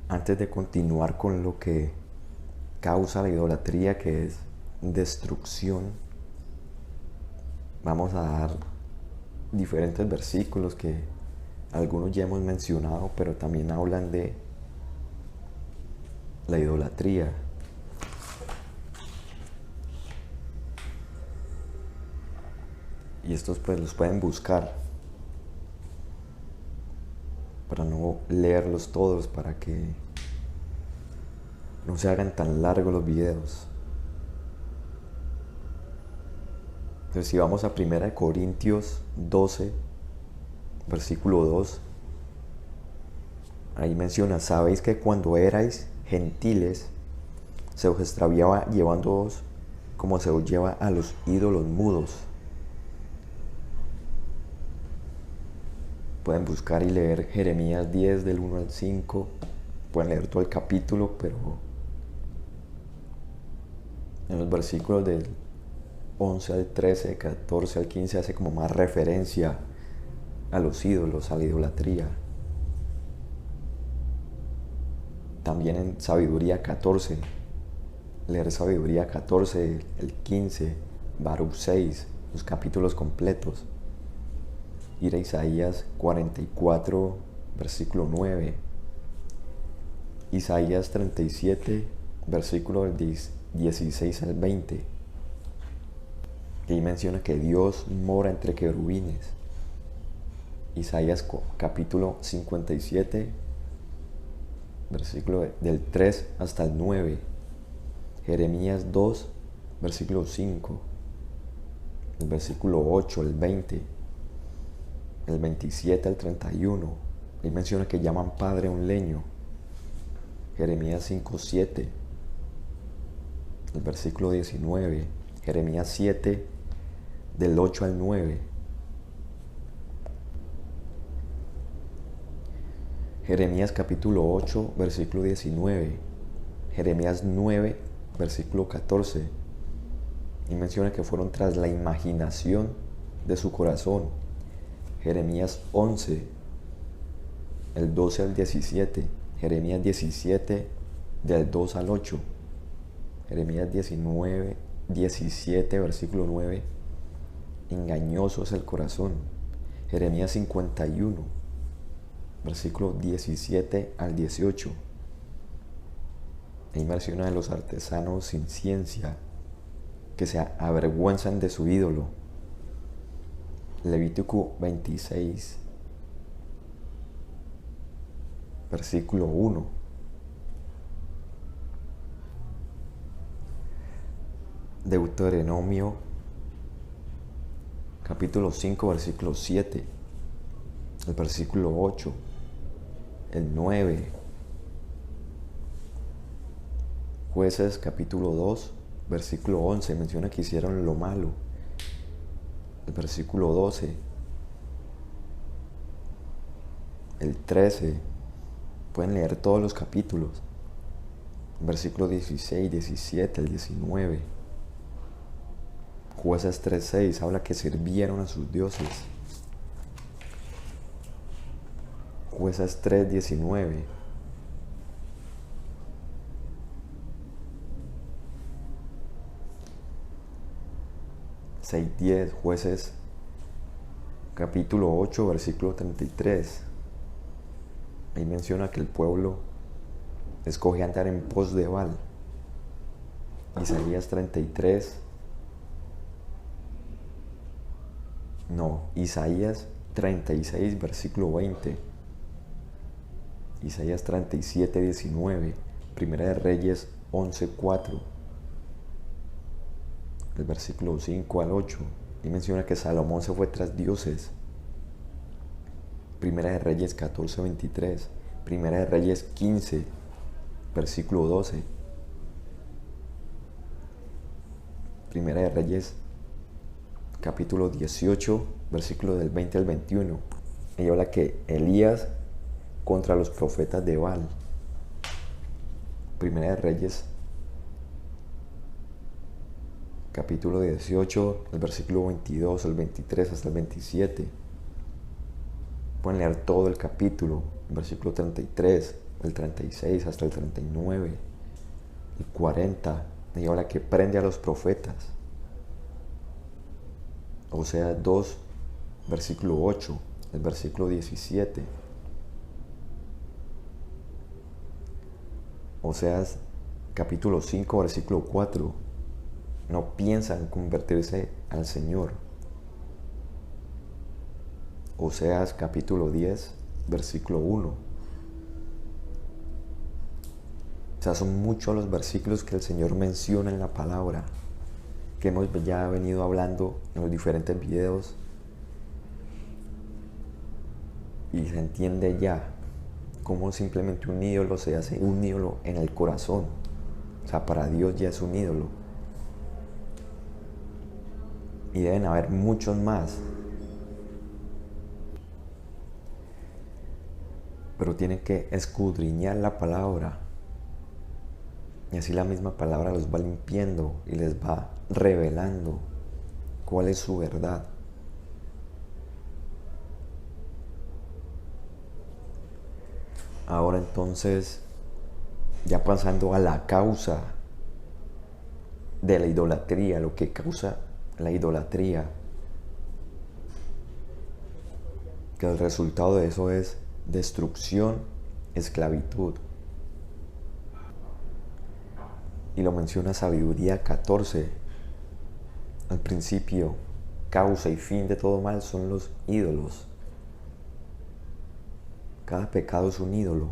Antes de continuar con lo que causa la idolatría, que es destrucción, vamos a dar diferentes versículos que algunos ya hemos mencionado, pero también hablan de la idolatría. Y estos pues los pueden buscar para no leerlos todos, para que no se hagan tan largos los videos. Entonces, si vamos a 1 Corintios 12, versículo 2, ahí menciona: sabéis que cuando erais gentiles se os extraviaba llevándoos como se os lleva a los ídolos mudos. Pueden buscar y leer Jeremías 10 del 1 al 5. Pueden leer todo el capítulo, pero en los versículos del 11 al 13, 14 al 15 hace como más referencia a los ídolos, a la idolatría. También en Sabiduría 14, leer Sabiduría 14, el 15, Baruch 6, los capítulos completos. Ir a Isaías 44, versículo 9, Isaías 37, versículo 16 al 20, que ahí menciona que Dios mora entre querubines. Isaías capítulo 57, versículo del 3 hasta el 9, Jeremías 2, versículo 5, el versículo 8, el 20, el 27 al 31, ahí menciona que llaman padre a un leño. Jeremías 5, 7, el versículo 19, Jeremías 7, del 8 al 9, Jeremías capítulo 8, versículo 19, Jeremías 9, versículo 14, y menciona que fueron tras la imaginación de su corazón. Jeremías 11, el 12 al 17, Jeremías 17, del 2 al 8, Jeremías 19, 17, versículo 9, engañoso es el corazón. Jeremías 51, versículo 17 al 18, ahí menciona de los artesanos sin ciencia que se avergüenzan de su ídolo. Levítico 26, versículo 1. Deuteronomio capítulo 5, versículo 7, el versículo 8, el 9. Jueces capítulo 2, versículo 11, menciona que hicieron lo malo. El versículo 12, el 13, pueden leer todos los capítulos. El versículo 16, 17, el 19. Jueces 3:6 habla que sirvieron a sus dioses. Jueces 3:19. Jueces capítulo 8, versículo 33. Ahí menciona que el pueblo escoge andar en pos de Baal. Isaías 33. Isaías 36, versículo 20. Isaías 37, 19. Primera de Reyes 11, 4. El versículo 5 al 8. Y menciona que Salomón se fue tras dioses. Primera de Reyes 14, 23. Primera de Reyes 15, versículo 12. Primera de Reyes capítulo 18, versículo del 20 al 21. Y habla que Elías contra los profetas de Baal. Primera de Reyes capítulo 18, el versículo 22, el 23 hasta el 27. Pueden leer todo el capítulo, el versículo 33. el 36 hasta el 39, el 40, y ahora que prende a los profetas. Oseas 2, versículo 8, el versículo 17. Oseas capítulo 5, versículo 4. No piensan convertirse al Señor. Oseas capítulo 10, versículo 1. O sea, son muchos los versículos que el Señor menciona en la palabra, que hemos ya venido hablando en los diferentes videos, y se entiende ya cómo simplemente un ídolo se hace un ídolo en el corazón. O sea, para Dios ya es un ídolo. Y deben haber muchos más. Pero tienen que escudriñar la palabra. Y así la misma palabra los va limpiando y les va revelando cuál es su verdad. Ahora entonces, ya pasando a la causa de la idolatría, lo que causa la idolatría, que el resultado de eso es destrucción, esclavitud. Y lo menciona Sabiduría 14. Al principio, causa y fin de todo mal son los ídolos. Cada pecado es un ídolo.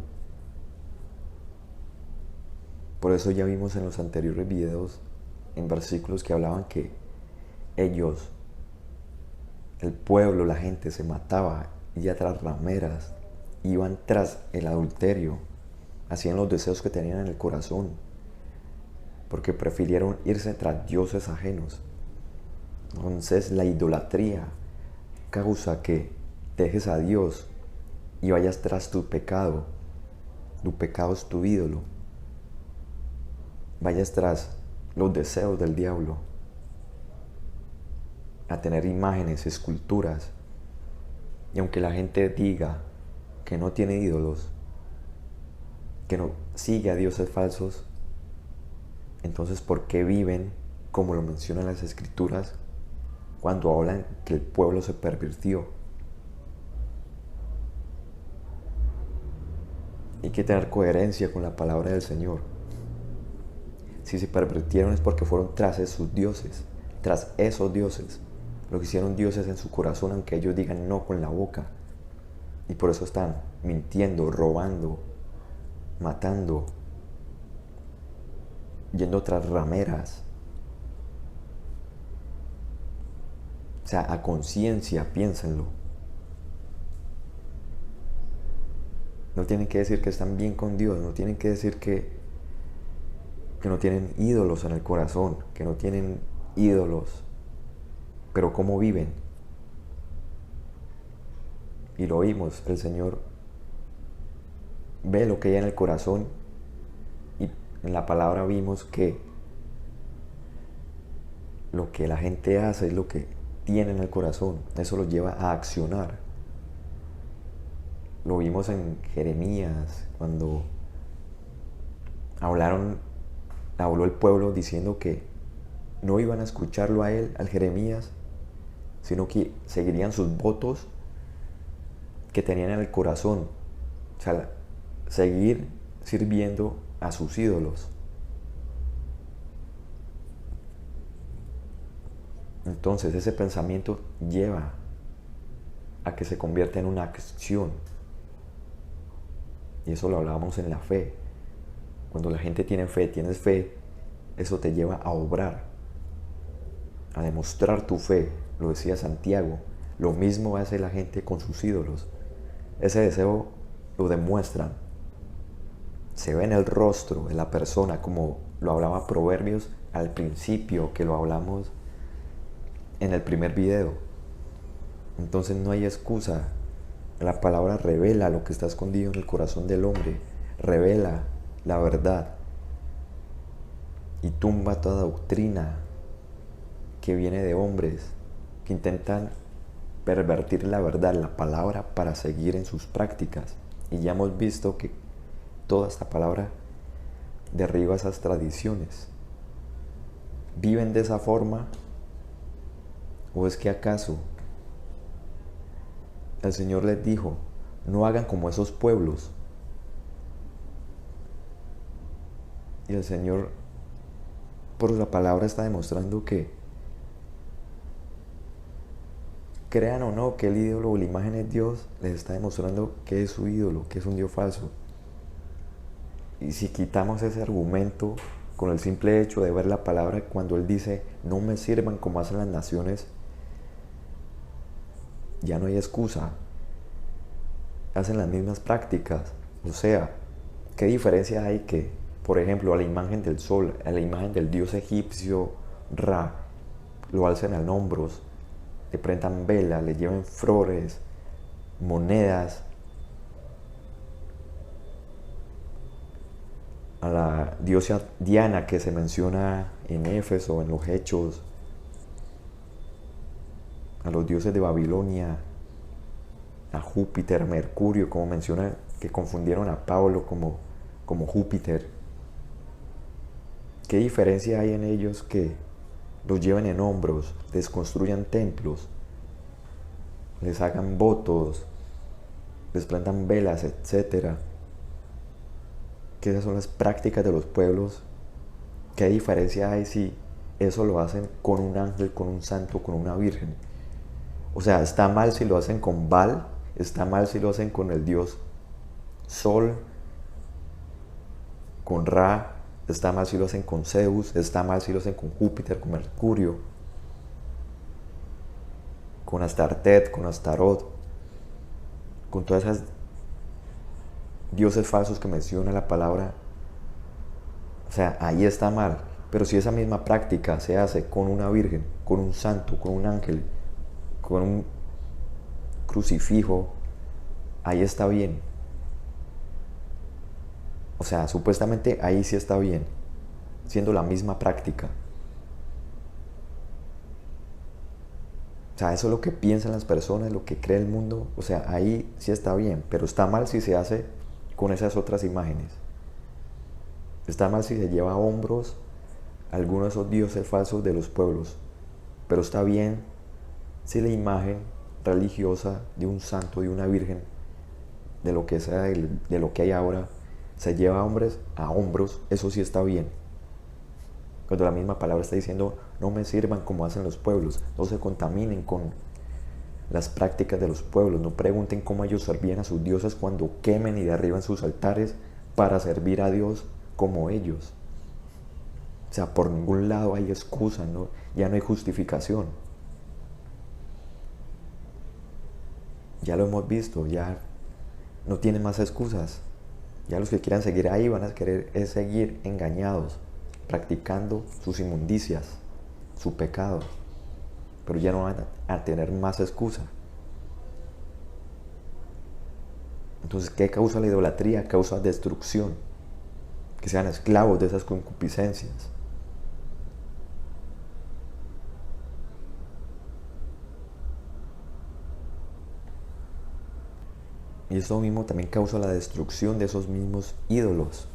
Por eso ya vimos en los anteriores videos, en versículos que hablaban que ellos, el pueblo, la gente se mataba, iba tras rameras, iban tras el adulterio, hacían los deseos que tenían en el corazón, porque prefirieron irse tras dioses ajenos. Entonces la idolatría causa que dejes a Dios y vayas tras tu pecado. Tu pecado es tu ídolo. Vayas tras los deseos del diablo, a tener imágenes, esculturas. Y aunque la gente diga que no tiene ídolos, que no sigue a dioses falsos, entonces ¿por qué viven como lo mencionan las escrituras cuando hablan que el pueblo se pervirtió? Hay que tener coherencia con la palabra del Señor. Si se pervirtieron es porque fueron tras esos dioses, tras esos dioses. Lo que hicieron dioses en su corazón, aunque ellos digan no con la boca. Y por eso están mintiendo, robando, matando, yendo tras rameras. O sea, a conciencia, piénsenlo. No tienen que decir que están bien con Dios, no tienen que decir que no tienen ídolos en el corazón, que no tienen ídolos. Pero ¿cómo viven? Y lo oímos, el Señor ve lo que hay en el corazón, y en la palabra vimos que lo que la gente hace es lo que tiene en el corazón. Eso lo lleva a accionar. Lo vimos en Jeremías, cuando habló el pueblo diciendo que no iban a escucharlo a él, al Jeremías, sino que seguirían sus votos que tenían en el corazón. O sea, seguir sirviendo a sus ídolos. Entonces ese pensamiento lleva a que se convierta en una acción. Y eso lo hablábamos en la fe. Cuando la gente tiene fe, tienes fe, eso te lleva a obrar, a demostrar tu fe. Lo decía Santiago. Lo mismo hace la gente con sus ídolos. Ese deseo lo demuestran. Se ve en el rostro de la persona, como lo hablaba Proverbios al principio, que lo hablamos en el primer video. Entonces no hay excusa. La palabra revela lo que está escondido en el corazón del hombre. Revela la verdad. Y tumba toda doctrina que viene de hombres que intentan pervertir la verdad, la palabra, para seguir en sus prácticas. Y ya hemos visto que toda esta palabra derriba esas tradiciones. ¿Viven de esa forma? ¿O es que acaso el Señor les dijo, no hagan como esos pueblos? Y el Señor, por la palabra, está demostrando que, crean o no que el ídolo o la imagen es Dios, les está demostrando que es su ídolo, que es un Dios falso. Y si quitamos ese argumento con el simple hecho de ver la palabra, cuando Él dice, no me sirvan como hacen las naciones, ya no hay excusa. Hacen las mismas prácticas. O sea, ¿qué diferencia hay que, por ejemplo, a la imagen del sol, a la imagen del dios egipcio Ra, lo alcen en hombros, le prendan velas, le lleven flores, monedas? A la diosa Diana que se menciona en Éfeso, en los Hechos, a los dioses de Babilonia, a Júpiter, a Mercurio, como menciona que confundieron a Pablo como Júpiter. ¿Qué diferencia hay en ellos que los lleven en hombros, les construyan templos, les hagan votos, les prendan velas, etcétera? Que esas son las prácticas de los pueblos. ¿Qué diferencia hay si eso lo hacen con un ángel, con un santo, con una virgen? O sea, está mal si lo hacen con Baal, está mal si lo hacen con el dios Sol, con Ra, está mal si lo hacen con Zeus, está mal si lo hacen con Júpiter, con Mercurio, con Astartet, con Astarot, con todas esas dioses falsos que menciona la palabra. O sea, ahí está mal. Pero si esa misma práctica se hace con una virgen, con un santo, con un ángel, con un crucifijo, ahí está bien. O sea, supuestamente ahí sí está bien, siendo la misma práctica. O sea, eso es lo que piensan las personas, lo que cree el mundo. O sea, ahí sí está bien, pero está mal si se hace con esas otras imágenes. Está mal si se lleva a hombros algunos de esos dioses falsos de los pueblos. Pero está bien si la imagen religiosa de un santo, de una virgen, de lo que sea, de lo que hay ahora, se lleva a hombros, eso sí está bien. Cuando la misma palabra está diciendo, no me sirvan como hacen los pueblos, no se contaminen con las prácticas de los pueblos, no pregunten cómo ellos servían a sus dioses cuando quemen y derriban sus altares para servir a Dios como ellos. O sea, por ningún lado hay excusa, ¿no? Ya no hay justificación. Ya lo hemos visto, ya no tienen más excusas. Ya los que quieran seguir ahí van a querer seguir engañados, practicando sus inmundicias, su pecado. Pero ya no van a tener más excusa. Entonces, ¿qué causa la idolatría? Causa destrucción. Que sean esclavos de esas concupiscencias. Y esto mismo también causa la destrucción de esos mismos ídolos.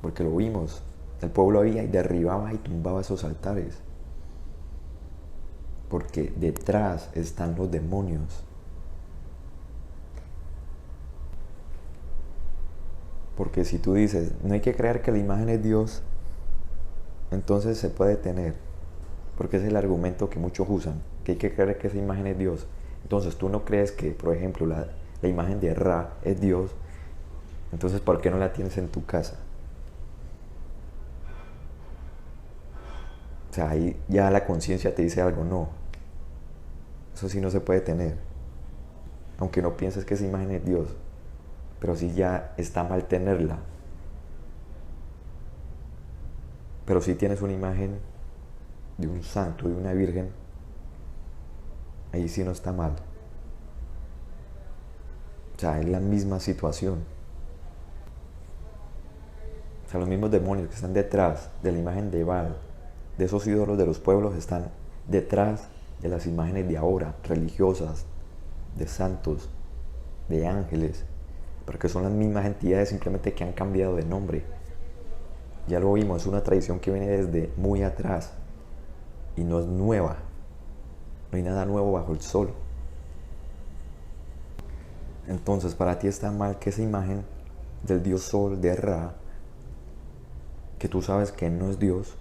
Porque lo vimos. El pueblo había y derribaba y tumbaba esos altares. Porque detrás están los demonios. Porque si tú dices, no hay que creer que la imagen es Dios, entonces se puede tener. Porque es el argumento que muchos usan, que hay que creer que esa imagen es Dios. Entonces tú no crees que, por ejemplo, la imagen de Ra es Dios, entonces ¿por qué no la tienes en tu casa? O sea, ahí ya la conciencia te dice algo, no. Eso sí no se puede tener. Aunque no pienses que esa imagen es Dios. Pero sí ya está mal tenerla. Pero si tienes una imagen de un santo, de una virgen, ahí sí no está mal. O sea, es la misma situación. O sea, los mismos demonios que están detrás de la imagen de Baal, de esos ídolos de los pueblos, están detrás de las imágenes de ahora, religiosas, de santos, de ángeles, porque son las mismas entidades, simplemente que han cambiado de nombre. Ya lo vimos, es una tradición que viene desde muy atrás y no es nueva. No hay nada nuevo bajo el sol. Entonces, para ti está mal que esa imagen del dios Sol, de Ra, que tú sabes que no es Dios,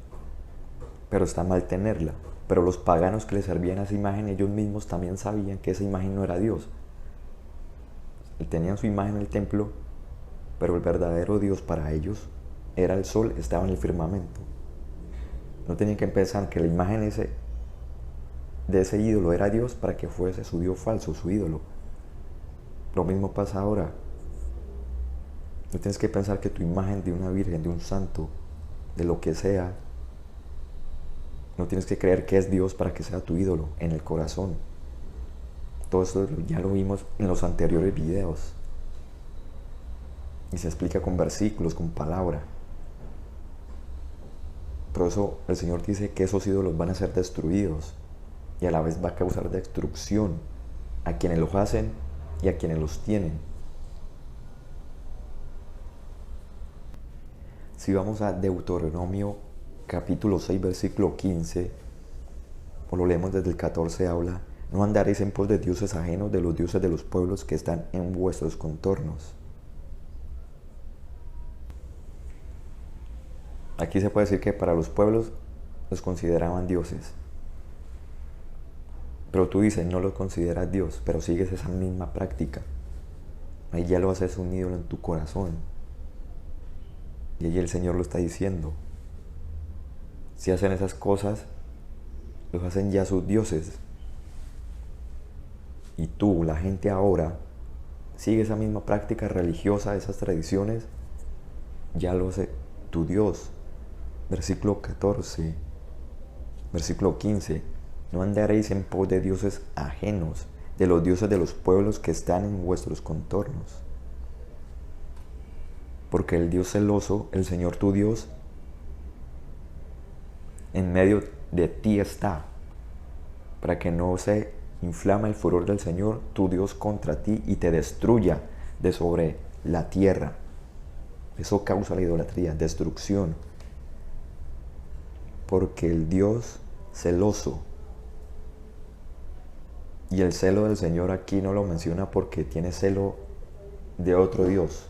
pero está mal tenerla. Pero los paganos que le servían a esa imagen, ellos mismos también sabían que esa imagen no era Dios. Tenían su imagen en el templo, pero el verdadero Dios para ellos era el sol, estaba en el firmamento. No tenían que pensar que la imagen de ese ídolo era Dios para que fuese su Dios falso, su ídolo. Lo mismo pasa ahora. No tienes que pensar que tu imagen de una virgen, de un santo, de lo que sea, no tienes que creer que es Dios para que sea tu ídolo en el corazón. Todo esto ya lo vimos en los anteriores videos. Y se explica con versículos, con palabra. Por eso el Señor dice que esos ídolos van a ser destruidos y a la vez va a causar destrucción a quienes los hacen y a quienes los tienen. Si vamos a Deuteronomio capítulo 6, versículo 15, o lo leemos desde el 14, habla: no andaréis en pos de dioses ajenos, de los dioses de los pueblos que están en vuestros contornos. Aquí se puede decir que para los pueblos los consideraban dioses. Pero tú dices, no los consideras Dios, pero sigues esa misma práctica. Ahí ya lo haces un ídolo en tu corazón. Y ahí el Señor lo está diciendo. Si hacen esas cosas, los hacen ya sus dioses. Y tú, la gente ahora, sigue esa misma práctica religiosa, esas tradiciones, ya lo hace tu Dios. Versículo 14, versículo 15. No andaréis en pos de dioses ajenos, de los dioses de los pueblos que están en vuestros contornos. Porque el Dios celoso, el Señor tu Dios, en medio de ti está, para que no se inflame el furor del Señor tu Dios contra ti y te destruya de sobre la tierra. Eso causa la idolatría, destrucción. Porque el Dios celoso, y el celo del Señor aquí no lo menciona porque tiene celo de otro Dios,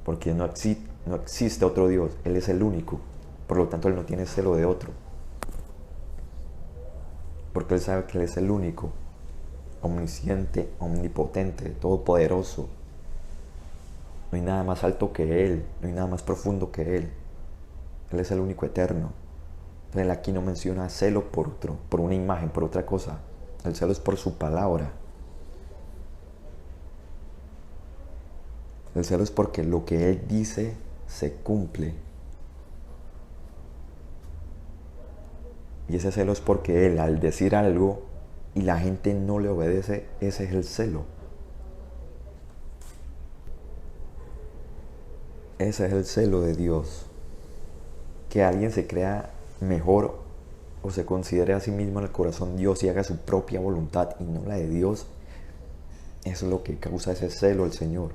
porque no existe otro Dios, Él es el único, por lo tanto Él no tiene celo de otro, porque Él sabe que Él es el único, omnisciente, omnipotente, todopoderoso. No hay nada más alto que Él, no hay nada más profundo que Él. Él es el único eterno. Entonces Él aquí no menciona celo por otro, por una imagen, por otra cosa. El celo es por su palabra. El celo es porque lo que Él dice se cumple. Y ese celo es porque Él, al decir algo y la gente no le obedece, ese es el celo. Ese es el celo de Dios. Que alguien se crea mejor o se considere a sí mismo en el corazón Dios y haga su propia voluntad y no la de Dios, eso es lo que causa ese celo el Señor.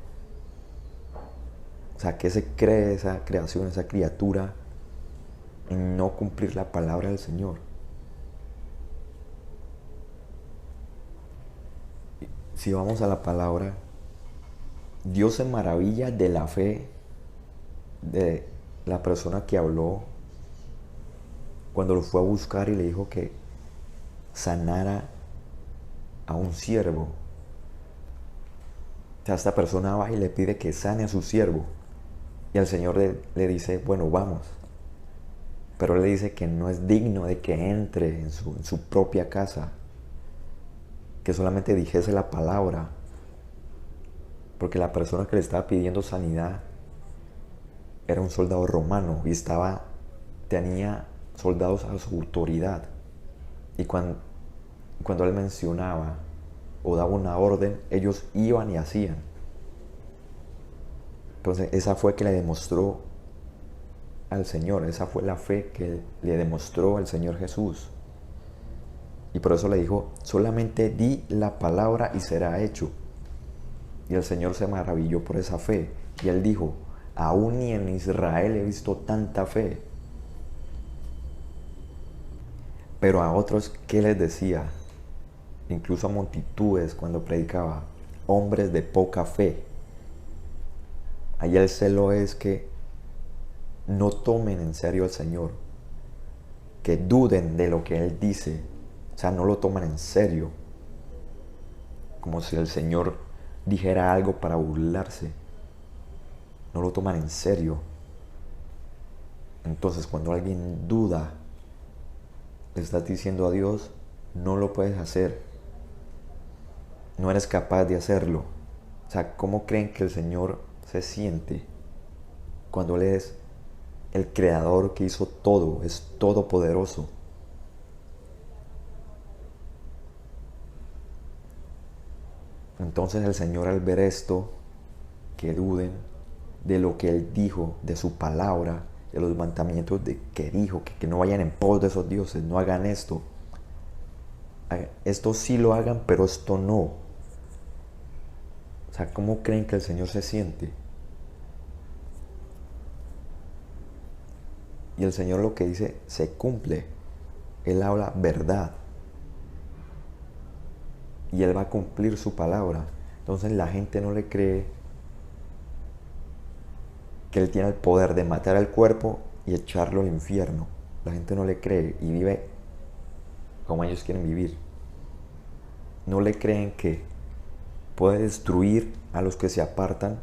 O sea, que se cree esa creación, esa criatura, en no cumplir la palabra del Señor. Si vamos a la palabra, Dios se maravilla de la fe de la persona que habló cuando lo fue a buscar y le dijo que sanara a un siervo. O sea, esta persona va y le pide que sane a su siervo. Y el Señor le dice, bueno, vamos. Pero él le dice que no es digno de que entre en su propia casa. Que solamente dijese la palabra. Porque la persona que le estaba pidiendo sanidad era un soldado romano y tenía soldados a su autoridad. Y cuando él mencionaba o daba una orden, ellos iban y hacían. Entonces esa fue que le demostró al Señor, esa fue la fe que le demostró el Señor Jesús. Y por eso le dijo, solamente di la palabra y será hecho. Y el Señor se maravilló por esa fe. Y él dijo, aún ni en Israel he visto tanta fe. Pero a otros, ¿qué les decía? Incluso a multitudes cuando predicaba, hombres de poca fe. Allá el celo es que no tomen en serio al Señor, que duden de lo que Él dice, o sea, no lo toman en serio, como si el Señor dijera algo para burlarse, no lo toman en serio. Entonces cuando alguien duda, le estás diciendo a Dios, no lo puedes hacer, no eres capaz de hacerlo. O sea, ¿cómo creen que el Señor se siente cuando Él es el creador que hizo todo, es todopoderoso? Entonces el Señor, al ver esto, que duden de lo que Él dijo, de su palabra, de los mandamientos que dijo, que no vayan en pos de esos dioses, no hagan esto. Esto sí lo hagan, pero esto no. O sea, ¿cómo creen que el Señor se siente? Y el Señor lo que dice se cumple. Él habla verdad. Y Él va a cumplir su palabra. Entonces la gente no le cree que Él tiene el poder de matar al cuerpo y echarlo al infierno. La gente no le cree y vive como ellos quieren vivir. No le creen que puede destruir a los que se apartan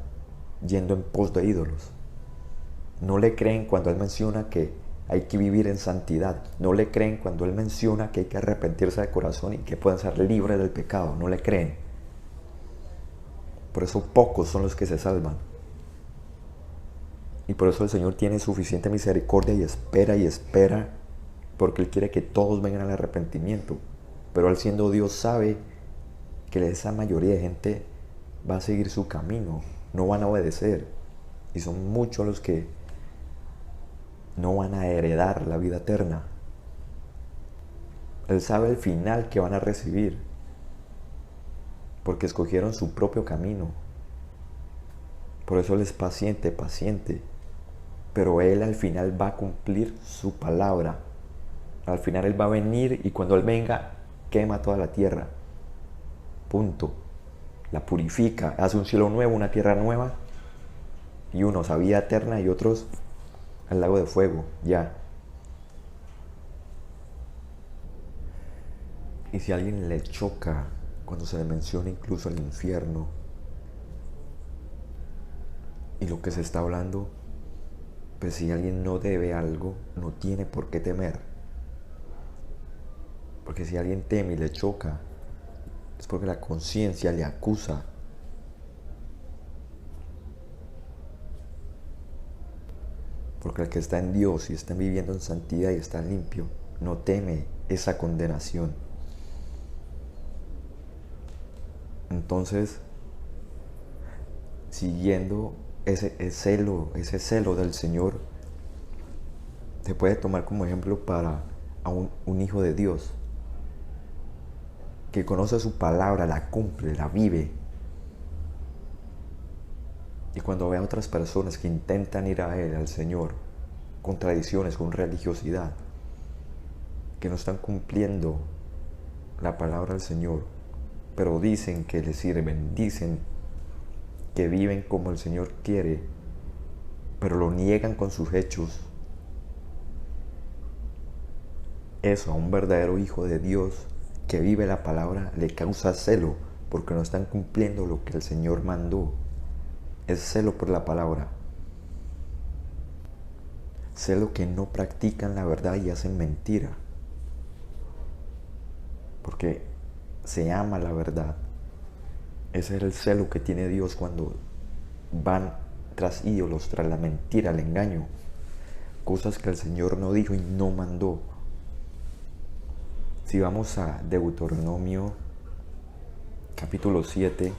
yendo en pos de ídolos. No le creen cuando Él menciona que hay que vivir en santidad. No le creen cuando Él menciona que hay que arrepentirse de corazón y que pueden ser libres del pecado. No le creen. Por eso pocos son los que se salvan. Y por eso el Señor tiene suficiente misericordia y espera, porque Él quiere que todos vengan al arrepentimiento. Pero Él, siendo Dios, sabe que esa mayoría de gente va a seguir su camino, no van a obedecer. Y son muchos los que no van a heredar la vida eterna. Él sabe el final que van a recibir, porque escogieron su propio camino. Por eso Él es paciente. Pero Él al final va a cumplir su palabra. Al final Él va a venir y cuando Él venga, quema toda la tierra. Punto. La purifica, hace un cielo nuevo, una tierra nueva, y unos a vida eterna y otros al lago de fuego, ya. Y si a alguien le choca cuando se le menciona incluso el infierno y lo que se está hablando, pues si alguien no debe algo, no tiene por qué temer. Porque si alguien teme y le choca, es porque la conciencia le acusa. Porque el que está en Dios y está viviendo en santidad y está limpio, no teme esa condenación. Entonces, siguiendo ese celo del Señor, se puede tomar como ejemplo para a un hijo de Dios que conoce su palabra, la cumple, la vive. Y cuando ve a otras personas que intentan ir a Él, al Señor, con tradiciones, con religiosidad, que no están cumpliendo la palabra del Señor, pero dicen que le sirven, dicen que viven como el Señor quiere, pero lo niegan con sus hechos. Eso a un verdadero hijo de Dios que vive la palabra le causa celo, porque no están cumpliendo lo que el Señor mandó. Es celo por la palabra. Celo que no practican la verdad y hacen mentira. Porque se ama la verdad. Ese es el celo que tiene Dios cuando van tras ídolos, tras la mentira, el engaño. Cosas que el Señor no dijo y no mandó. Si vamos a Deuteronomio capítulo 7,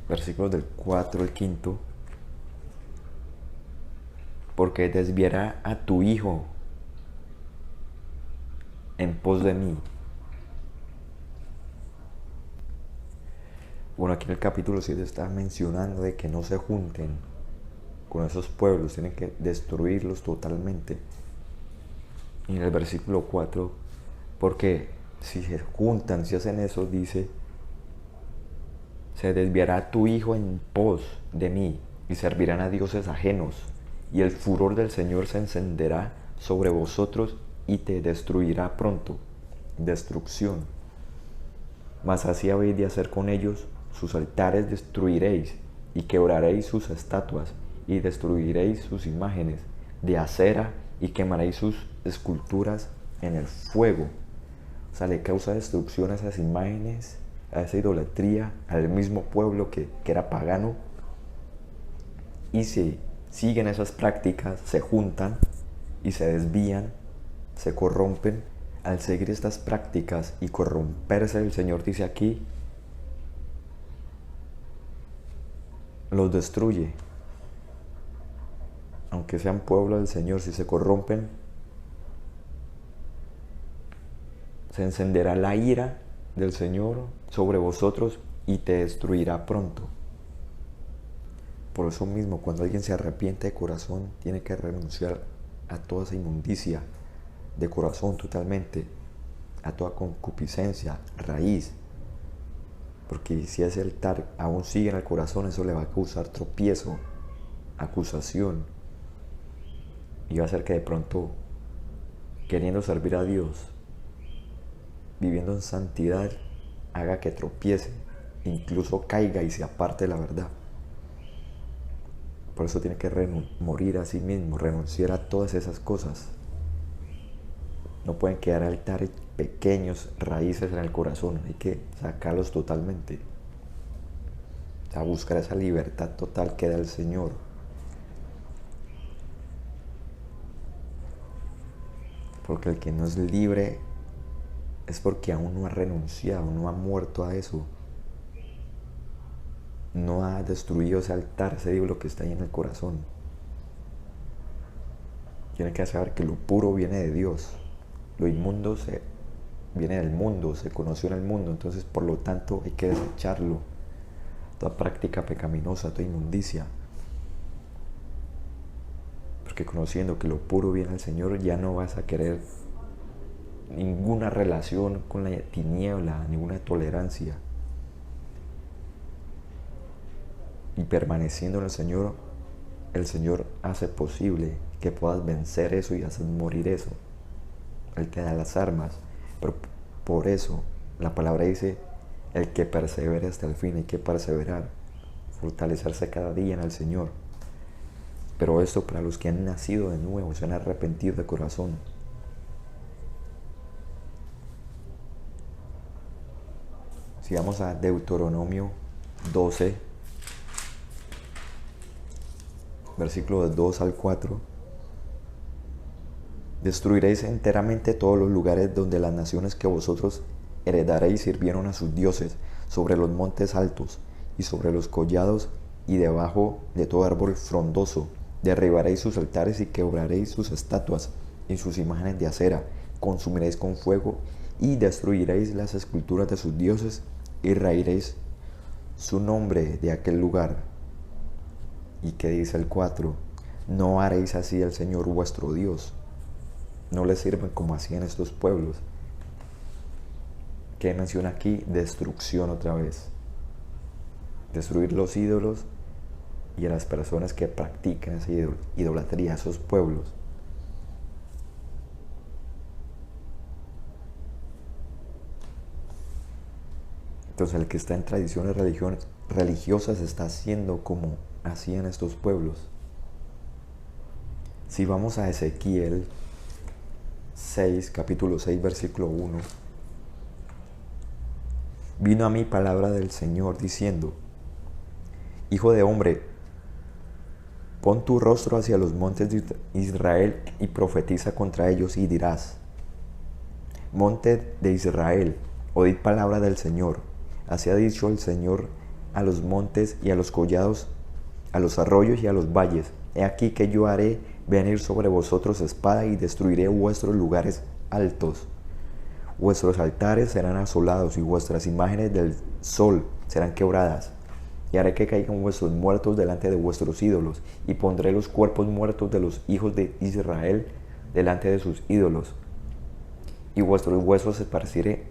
versículos del 4 al 5, porque desviará a tu hijo en pos de mí. Bueno, aquí en el capítulo 7 está mencionando de que no se junten con esos pueblos, tienen que destruirlos totalmente. Y en el versículo 4, porque si se juntan, si hacen eso, dice, se desviará tu hijo en pos de mí y servirán a dioses ajenos, y el furor del Señor se encenderá sobre vosotros y te destruirá pronto. Destrucción. Mas así habéis de hacer con ellos, sus altares destruiréis, y quebraréis sus estatuas, y destruiréis sus imágenes de acera, y quemaréis sus esculturas en el fuego. O sea, le causa destrucción a esas imágenes, a esa idolatría, al mismo pueblo que era pagano. Y si siguen esas prácticas, se juntan y se desvían, se corrompen. Al seguir estas prácticas y corromperse, el Señor dice aquí, los destruye. Aunque sean pueblo del Señor, si se corrompen, se encenderá la ira del Señor sobre vosotros y te destruirá pronto. Por eso mismo, cuando alguien se arrepiente de corazón, tiene que renunciar a toda esa inmundicia de corazón totalmente, a toda concupiscencia, raíz. Porque si ese altar aún sigue en el corazón, eso le va a causar tropiezo, acusación. Y va a hacer que de pronto, queriendo servir a Dios, viviendo en santidad, haga que tropiece, incluso caiga y se aparte de la verdad. Por eso tiene que morir a sí mismo, renunciar a todas esas cosas. No pueden quedar altares pequeños, raíces en el corazón, hay que sacarlos totalmente. O sea, buscar esa libertad total que da el Señor. Porque el que no es libre es porque aún no ha renunciado, no ha muerto a eso. No ha destruido ese altar, ese ídolo que está ahí en el corazón. Tiene que saber que lo puro viene de Dios. Lo inmundo viene del mundo, se conoció en el mundo, entonces por lo tanto hay que desecharlo. Toda práctica pecaminosa, toda inmundicia. Porque conociendo que lo puro viene del Señor, ya no vas a querer ninguna relación con la tiniebla, ninguna tolerancia. Y permaneciendo en el Señor hace posible que puedas vencer eso y hacer morir eso. Él te da las armas, pero por eso la palabra dice, el que persevere hasta el fin, hay que perseverar, fortalecerse cada día en el Señor. Pero esto para los que han nacido de nuevo, se han arrepentido de corazón. Si vamos a Deuteronomio 12, versículos 2 al 4, destruiréis enteramente todos los lugares donde las naciones que vosotros heredaréis sirvieron a sus dioses, sobre los montes altos y sobre los collados y debajo de todo árbol frondoso. Derribaréis sus altares y quebraréis sus estatuas y sus imágenes de acera. Consumiréis con fuego y destruiréis las esculturas de sus dioses y raeréis su nombre de aquel lugar. ¿Y qué dice el 4? No haréis así al Señor vuestro Dios. No le sirven como hacían estos pueblos. ¿Qué menciona aquí? Destrucción otra vez. Destruir los ídolos y a las personas que practican esa idolatría, a esos pueblos. Entonces el que está en tradiciones religiosas está haciendo como hacían estos pueblos. Si vamos a Ezequiel 6, capítulo 6, versículo 1. Vino a mí palabra del Señor diciendo, Hijo de hombre, pon tu rostro hacia los montes de Israel y profetiza contra ellos y dirás, Monte de Israel, oíd palabra del Señor. Así ha dicho el Señor a los montes y a los collados, a los arroyos y a los valles. He aquí que yo haré venir sobre vosotros espada y destruiré vuestros lugares altos. Vuestros altares serán asolados y vuestras imágenes del sol serán quebradas. Y haré que caigan vuestros muertos delante de vuestros ídolos, y pondré los cuerpos muertos de los hijos de Israel delante de sus ídolos. Y vuestros huesos se esparciré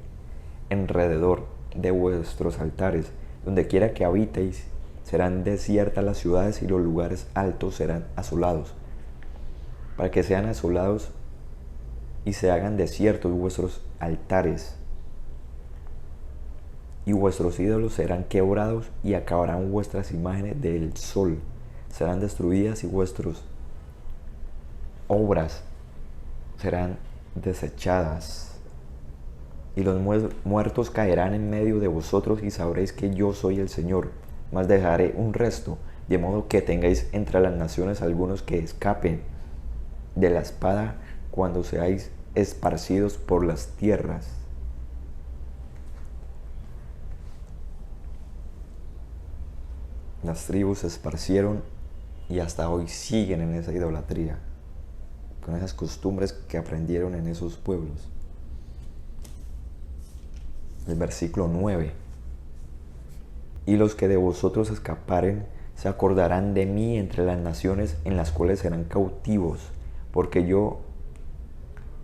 alrededor de vuestros altares. Donde quiera que habitéis, serán desiertas las ciudades y los lugares altos serán asolados. Para que sean asolados y se hagan desiertos vuestros altares. Y vuestros ídolos serán quebrados y acabarán vuestras imágenes del sol. Serán destruidas y vuestras obras serán desechadas. Y los muertos caerán en medio de vosotros y sabréis que yo soy el Señor. Mas dejaré un resto, de modo que tengáis entre las naciones algunos que escapen de la espada cuando seáis esparcidos por las tierras. Las tribus se esparcieron y hasta hoy siguen en esa idolatría, con esas costumbres que aprendieron en esos pueblos. El versículo 9. Y los que de vosotros escaparen se acordarán de mí entre las naciones en las cuales serán cautivos, porque yo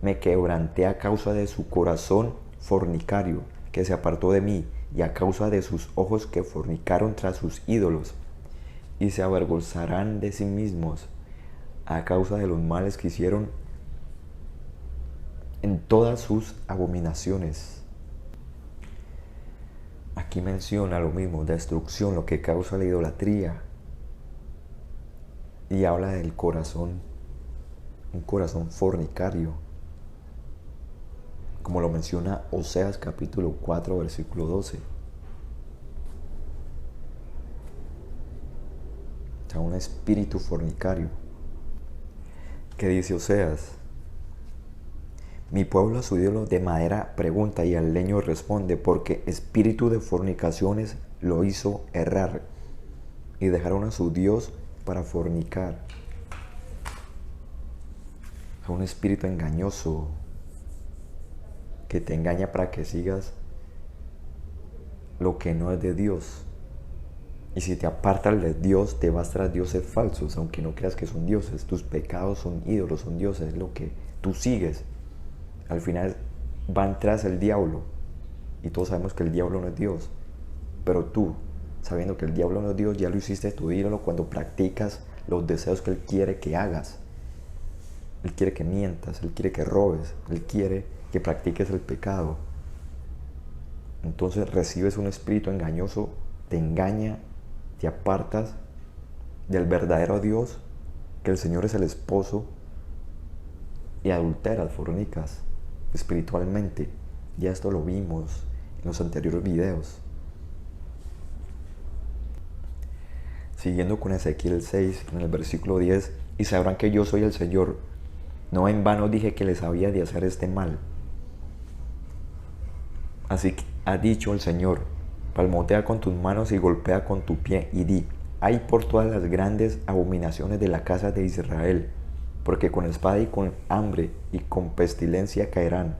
me quebranté a causa de su corazón fornicario, que se apartó de mí, y a causa de sus ojos que fornicaron tras sus ídolos, y se avergonzarán de sí mismos a causa de los males que hicieron en todas sus abominaciones. Aquí menciona lo mismo, destrucción, lo que causa la idolatría, y habla del corazón, un corazón fornicario, como lo menciona Oseas capítulo 4 versículo 12. O sea, un espíritu fornicario. ¿Qué dice Oseas? Mi pueblo a su ídolo de madera pregunta y al leño responde, porque espíritu de fornicaciones lo hizo errar y dejaron a su Dios para fornicar. O sea, un espíritu engañoso que te engaña para que sigas lo que no es de Dios. Y si te apartas de Dios, te vas tras dioses falsos, aunque no creas que son dioses. Tus pecados son ídolos, son dioses, es lo que tú sigues. Al final van tras el diablo. Y todos sabemos que el diablo no es Dios. Pero tú, sabiendo que el diablo no es Dios, ya lo hiciste tu ídolo cuando practicas los deseos que Él quiere que hagas. Él quiere que mientas, Él quiere que robes, Él quiere que practiques el pecado. Entonces recibes un espíritu engañoso, te engaña, te apartas del verdadero Dios, que el Señor es el esposo, y adulteras, fornicas espiritualmente. Ya esto lo vimos en los anteriores videos. Siguiendo con Ezequiel 6, en el versículo 10, y sabrán que yo soy el Señor. No en vano dije que les había de hacer este mal. Así que ha dicho el Señor, palmotea con tus manos y golpea con tu pie y di, ay por todas las grandes abominaciones de la casa de Israel, porque con espada y con hambre y con pestilencia caerán.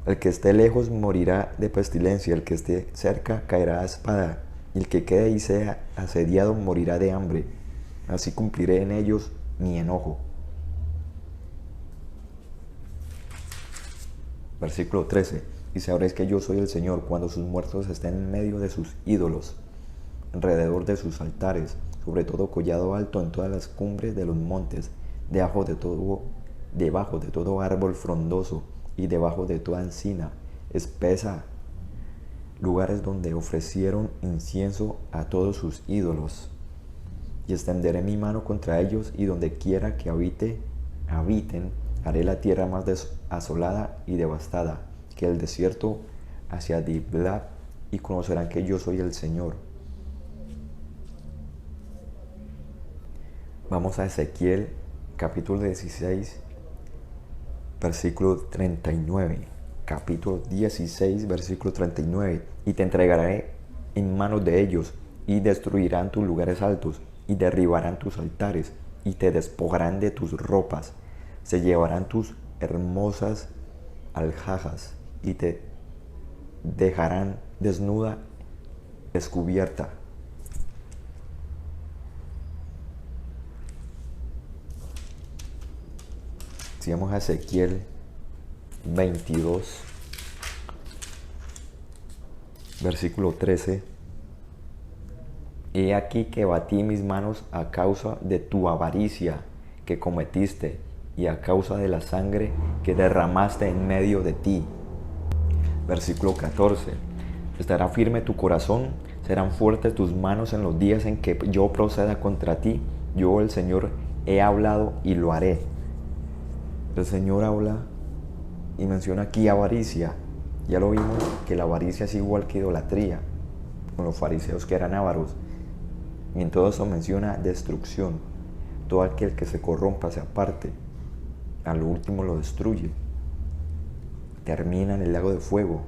El que esté lejos morirá de pestilencia, el que esté cerca caerá a espada, y el que quede y sea asediado morirá de hambre. Así cumpliré en ellos mi enojo. Versículo 13. Y sabréis que yo soy el Señor cuando sus muertos estén en medio de sus ídolos, alrededor de sus altares, sobre todo collado alto en todas las cumbres de los montes, debajo de todo árbol frondoso y debajo de toda encina espesa, lugares donde ofrecieron incienso a todos sus ídolos. Y extenderé mi mano contra ellos, y donde quiera que habiten, haré la tierra más asolada y devastada que el desierto hacia Diblat, y conocerán que yo soy el Señor. Vamos a Ezequiel capítulo 16, versículo 39. Capítulo 16, versículo 39. Y te entregaré en manos de ellos, y destruirán tus lugares altos, y derribarán tus altares, y te despojarán de tus ropas. Se llevarán tus hermosas alhajas y te dejarán desnuda, descubierta. Si vamos a Ezequiel 22, versículo 13. He aquí que batí mis manos a causa de tu avaricia que cometiste y a causa de la sangre que derramaste en medio de ti. Versículo 14. Estará firme tu corazón, serán fuertes tus manos en los días en que yo proceda contra ti. Yo, el Señor, he hablado y lo haré. El Señor habla y menciona aquí avaricia. Ya lo vimos que la avaricia es igual que idolatría, con los fariseos que eran ávaros. Y en todo eso menciona destrucción. Todo aquel que se corrompa, se aparte, a lo último lo destruye. Termina en el lago de fuego.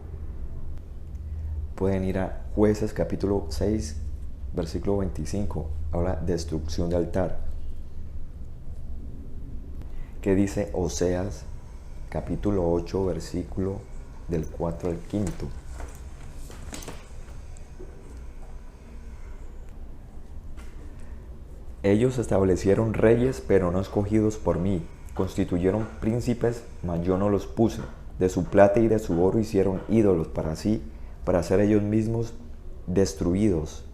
Pueden ir a Jueces capítulo 6, versículo 25. Habla de destrucción de altar. ¿Qué dice Oseas capítulo 8, versículo del 4 al 5? Ellos establecieron reyes, pero no escogidos por mí. Constituyeron príncipes, mas yo no los puse. De su plata y de su oro hicieron ídolos para sí, para ser ellos mismos destruidos.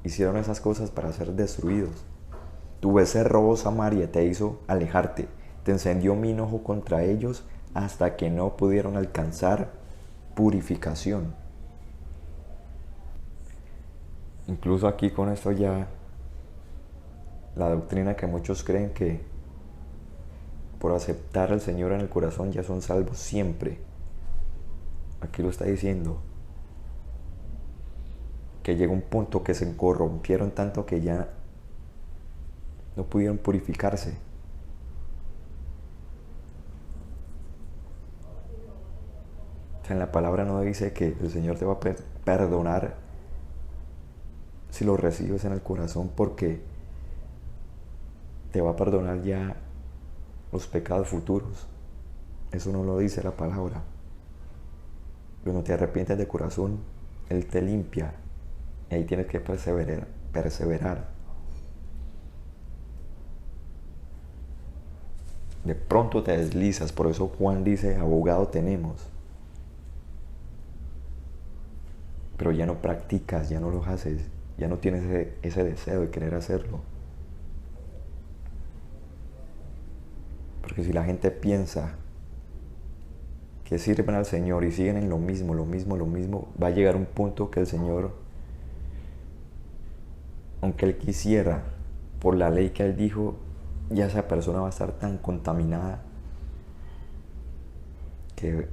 Hicieron esas cosas para ser destruidos. Tu becerro, oh Samaria, te hizo alejarte. Te encendió mi enojo contra ellos hasta que no pudieron alcanzar purificación. Incluso aquí con esto ya la doctrina que muchos creen que por aceptar al Señor en el corazón ya son salvos siempre. Aquí lo está diciendo. Que llega un punto que se corrompieron tanto que ya no pudieron purificarse. O sea, en la palabra no dice que el Señor te va a perdonar si lo recibes en el corazón, porque te va a perdonar ya los pecados futuros. Eso no lo dice la palabra. Cuando te arrepientes de corazón, Él te limpia. Y ahí tienes que perseverar. De pronto te deslizas. Por eso Juan dice, abogado tenemos. Pero ya no practicas, ya no lo haces. Ya no tienes ese deseo de querer hacerlo. Porque si la gente piensa que sirven al Señor y siguen en lo mismo, va a llegar un punto que el Señor, aunque Él quisiera, por la ley que Él dijo, ya esa persona va a estar tan contaminada que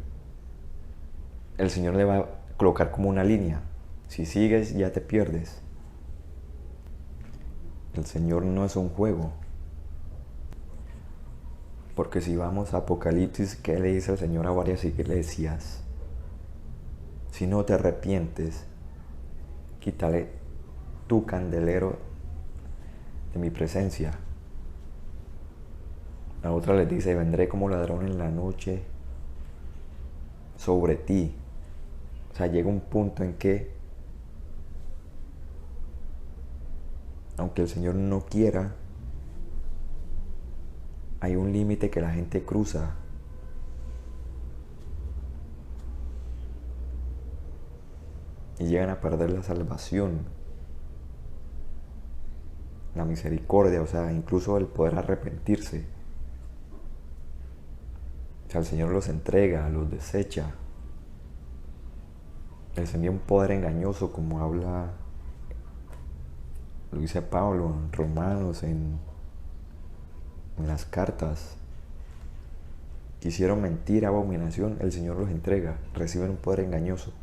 el Señor le va a colocar como una línea. Si sigues, ya te pierdes. El Señor no es un juego. Porque si vamos a Apocalipsis, ¿qué le dice el Señor a varias iglesias? Si no te arrepientes, quítale tu candelero de mi presencia. A otra les dice, vendré como ladrón en la noche sobre ti. O sea, llega un punto en que, aunque el Señor no quiera, hay un límite que la gente cruza. Y llegan a perder la salvación, la misericordia, o sea, incluso el poder arrepentirse. O sea, el Señor los entrega, los desecha. Les envía un poder engañoso, como lo dice Pablo en Romanos, en las cartas. Quisieron mentir, abominación, el Señor los entrega, reciben un poder engañoso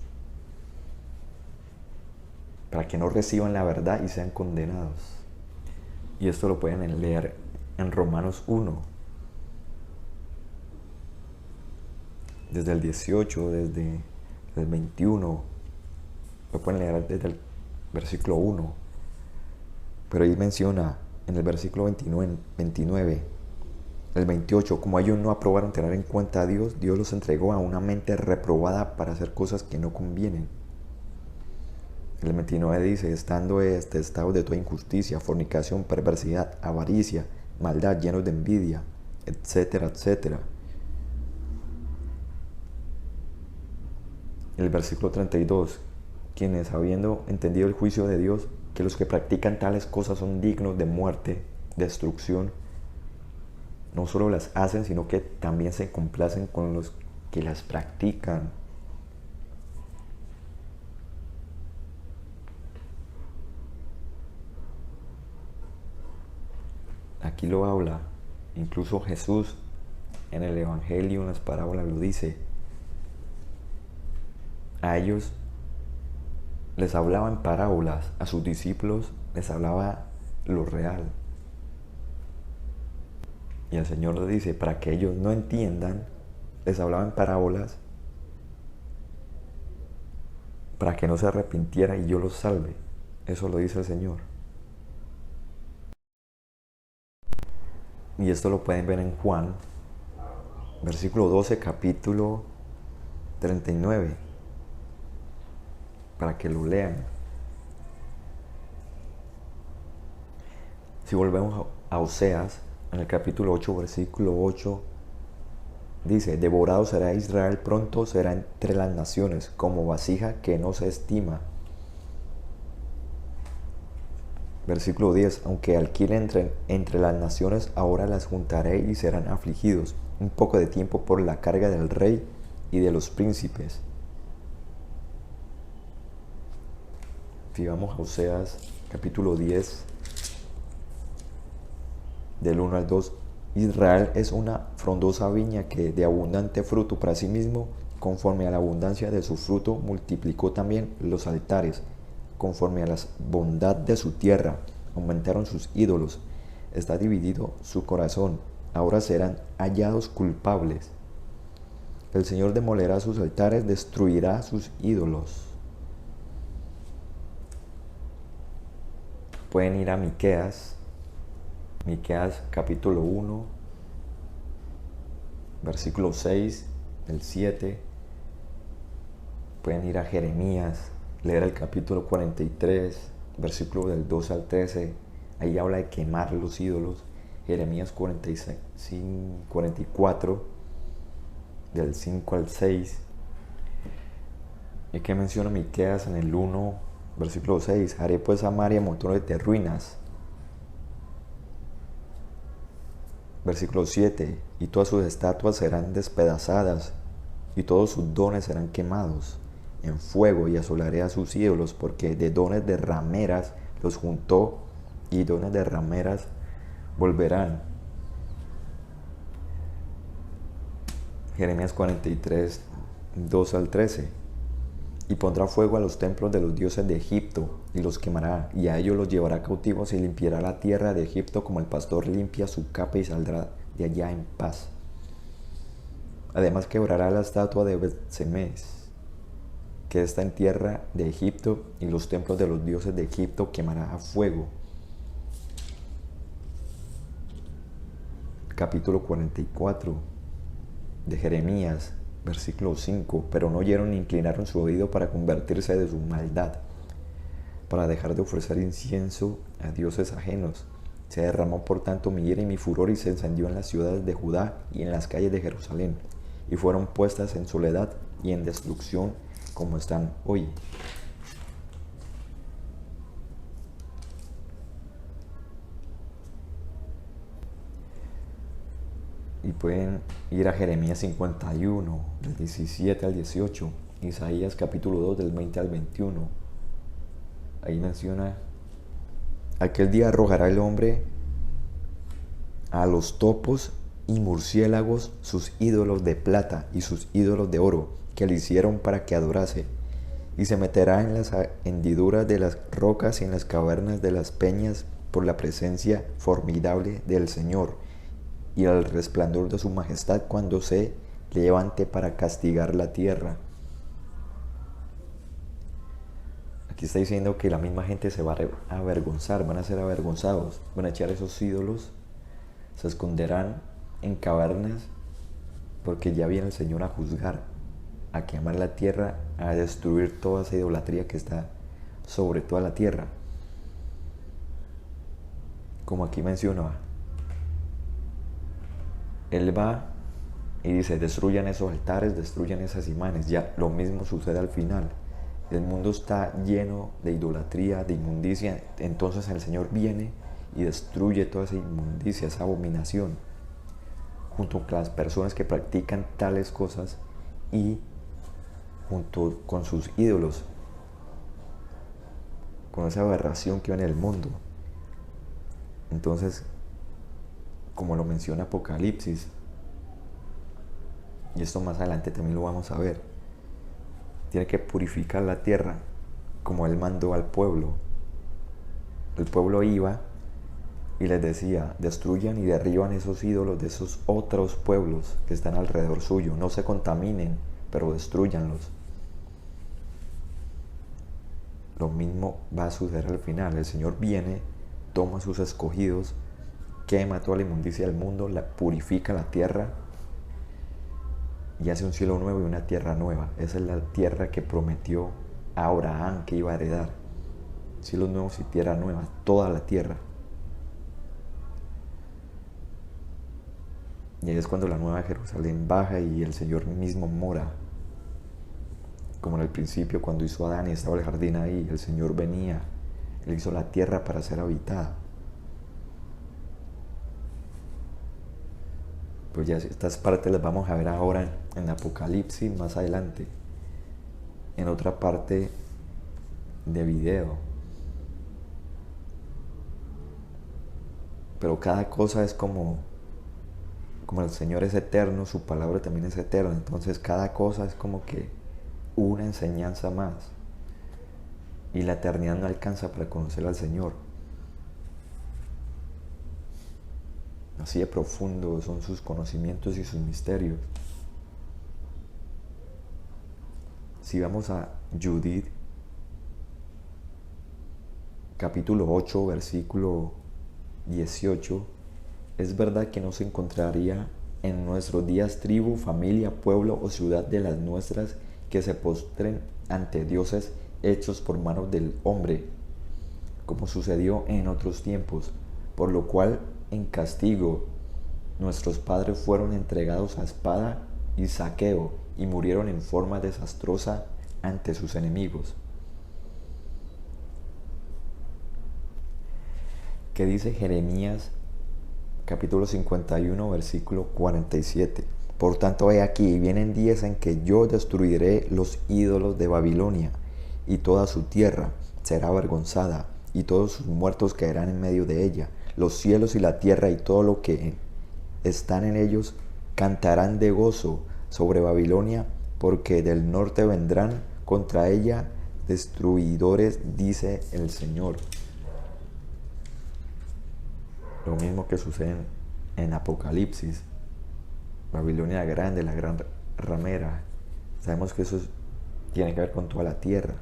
para que no reciban la verdad y sean condenados. Y esto lo pueden leer en Romanos 1, desde el 18, desde el 21, lo pueden leer desde el versículo 1, pero ahí menciona en el versículo 29, El 28, como ellos no aprobaron tener en cuenta a Dios, Dios los entregó a una mente reprobada para hacer cosas que no convienen. El 29 dice, estando estado de toda injusticia, fornicación, perversidad, avaricia, maldad, llenos de envidia, etcétera, etcétera. El versículo 32, quienes habiendo entendido el juicio de Dios, que los que practican tales cosas son dignos de muerte, destrucción, no solo las hacen, sino que también se complacen con los que las practican. Aquí lo habla, incluso Jesús en el Evangelio, en las parábolas lo dice. A ellos les hablaba en parábolas, a sus discípulos les hablaba lo real. Y el Señor les dice, para que ellos no entiendan, les hablaba en parábolas, para que no se arrepintiera y yo los salve. Eso lo dice el Señor. Y esto lo pueden ver en Juan, versículo 12, capítulo 39, para que lo lean. Si volvemos a Oseas, en el capítulo 8, versículo 8, dice, devorado será Israel, pronto será entre las naciones, como vasija que no se estima. Versículo 10, aunque alquilen entre las naciones, ahora las juntaré y serán afligidos un poco de tiempo por la carga del rey y de los príncipes. Si vamos a Oseas, capítulo 10, del 1 al 2, Israel es una frondosa viña que de abundante fruto para sí mismo, conforme a la abundancia de su fruto, multiplicó también los altares. Conforme a la bondad de su tierra, aumentaron sus ídolos. Está dividido su corazón. Ahora serán hallados culpables. El Señor demolerá sus altares, destruirá sus ídolos. Pueden ir a Miqueas capítulo 1, versículo 6, el 7. Pueden ir a Jeremías, leer el capítulo 43, versículo del 2 al 13. Ahí habla de quemar los ídolos. Jeremías 44, del 5 al 6. Y que menciona Miqueas en el 1, versículo 6. Haré pues a Samaria montones de ruinas. Versículo 7. Y todas sus estatuas serán despedazadas, y todos sus dones serán quemados en fuego, y asolaré a sus ídolos, porque de dones de rameras los juntó, y dones de rameras volverán. Jeremías 43, 2 al 13. Y pondrá fuego a los templos de los dioses de Egipto, y los quemará, y a ellos los llevará cautivos, y limpiará la tierra de Egipto como el pastor limpia su capa, y saldrá de allá en paz. Además quebrará la estatua de Bet-Semes, que está en tierra de Egipto, y los templos de los dioses de Egipto quemará a fuego. Capítulo 44 de Jeremías, versículo 5. Pero no oyeron ni inclinaron su oído para convertirse de su maldad, para dejar de ofrecer incienso a dioses ajenos. Se derramó por tanto mi ira y mi furor, y se encendió en las ciudades de Judá y en las calles de Jerusalén, y fueron puestas en soledad y en destrucción, como están hoy. Y pueden ir a Jeremías 51, del 17 al 18, Isaías capítulo 2, del 20 al 21. Ahí menciona, aquel día arrojará el hombre a los topos y murciélagos sus ídolos de plata y sus ídolos de oro, que le hicieron para que adorase, y se meterá en las hendiduras de las rocas y en las cavernas de las peñas por la presencia formidable del Señor y el resplandor de su majestad cuando se levante para castigar la tierra. Aquí está diciendo que la misma gente se va a avergonzar, van a ser avergonzados, van a echar esos ídolos, se esconderán en cavernas, porque ya viene el Señor a juzgar, a quemar la tierra, a destruir toda esa idolatría que está sobre toda la tierra. Como aquí menciona, Él va y dice, destruyan esos altares, destruyan esas imágenes. Ya lo mismo sucede al final. El mundo está lleno de idolatría, de inmundicia. Entonces el Señor viene y destruye toda esa inmundicia, esa abominación, junto con las personas que practican tales cosas y junto con sus ídolos, con esa aberración que va en el mundo. Entonces, como lo menciona Apocalipsis, y esto más adelante también lo vamos a ver, tiene que purificar la tierra como Él mandó al pueblo. El pueblo iba y les decía, destruyan y derriban esos ídolos de esos otros pueblos que están alrededor suyo. No se contaminen, pero destruyanlos. Lo mismo va a suceder al final. El Señor viene, toma a sus escogidos, quema toda la inmundicia del mundo, purifica la tierra y hace un cielo nuevo y una tierra nueva. Esa es la tierra que prometió a Abraham que iba a heredar. Cielos nuevos y tierra nueva, toda la tierra. Y ahí es cuando la nueva Jerusalén baja y el Señor mismo mora. Como en el principio, cuando hizo Adán y estaba el jardín ahí, el Señor venía. Él hizo la tierra para ser habitada. Pues ya estas partes las vamos a ver ahora en Apocalipsis más adelante, en otra parte de video. Pero cada cosa es como el Señor es eterno, su palabra también es eterna. Entonces cada cosa es como que una enseñanza más. Y la eternidad no alcanza para conocer al Señor. Así de profundo son sus conocimientos y sus misterios. Si vamos a Judith, capítulo 8, versículo 18, es verdad que no se encontraría en nuestros días tribu, familia, pueblo o ciudad de las nuestras que se postren ante dioses hechos por manos del hombre, como sucedió en otros tiempos, por lo cual en castigo nuestros padres fueron entregados a espada y saqueo y murieron en forma desastrosa ante sus enemigos. ¿Qué dice Jeremías capítulo 51 versículo 47? Por tanto, he aquí, vienen días en que yo destruiré los ídolos de Babilonia, y toda su tierra será avergonzada, y todos sus muertos caerán en medio de ella. Los cielos y la tierra y todo lo que están en ellos cantarán de gozo sobre Babilonia, porque del norte vendrán contra ella destruidores, dice el Señor. Lo mismo que sucede en Apocalipsis. Babilonia grande, la gran ramera. Sabemos que eso tiene que ver con toda la tierra.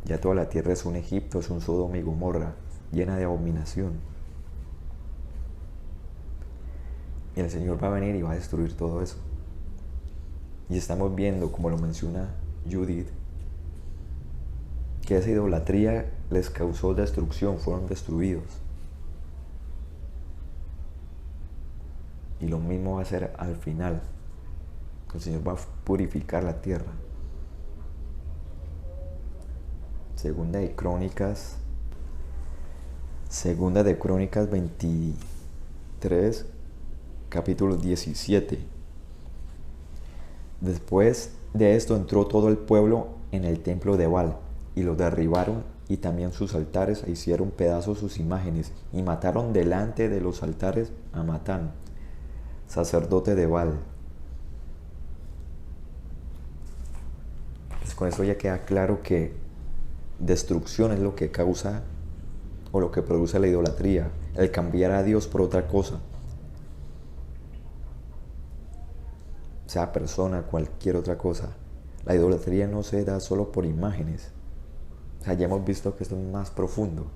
Ya toda la tierra es un Egipto, es un Sodoma y Gomorra, llena de abominación. Y el Señor va a venir y va a destruir todo eso. Y estamos viendo, como lo menciona Judith, que esa idolatría les causó destrucción, fueron destruidos. Y lo mismo va a ser al final. El Señor va a purificar la tierra. Segunda de Crónicas 23, capítulo 17. Después de esto entró todo el pueblo en el templo de Baal, y lo derribaron, y también sus altares, e hicieron pedazos sus imágenes, y mataron delante de los altares a Matán, sacerdote de Baal. Pues con eso ya queda claro que destrucción es lo que causa o lo que produce la idolatría, el cambiar a Dios por otra cosa, sea persona, cualquier otra cosa. La idolatría no se da solo por imágenes. O sea, ya hemos visto que esto es más profundo.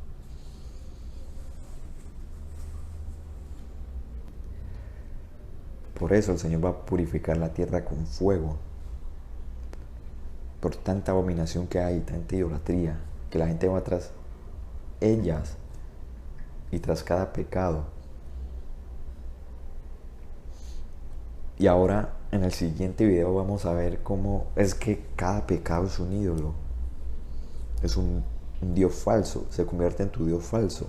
Por eso el Señor va a purificar la tierra con fuego. Por tanta abominación que hay, tanta idolatría, que la gente va tras ellas y tras cada pecado. Y ahora en el siguiente video vamos a ver cómo es que cada pecado es un ídolo. Es un Dios falso, se convierte en tu Dios falso.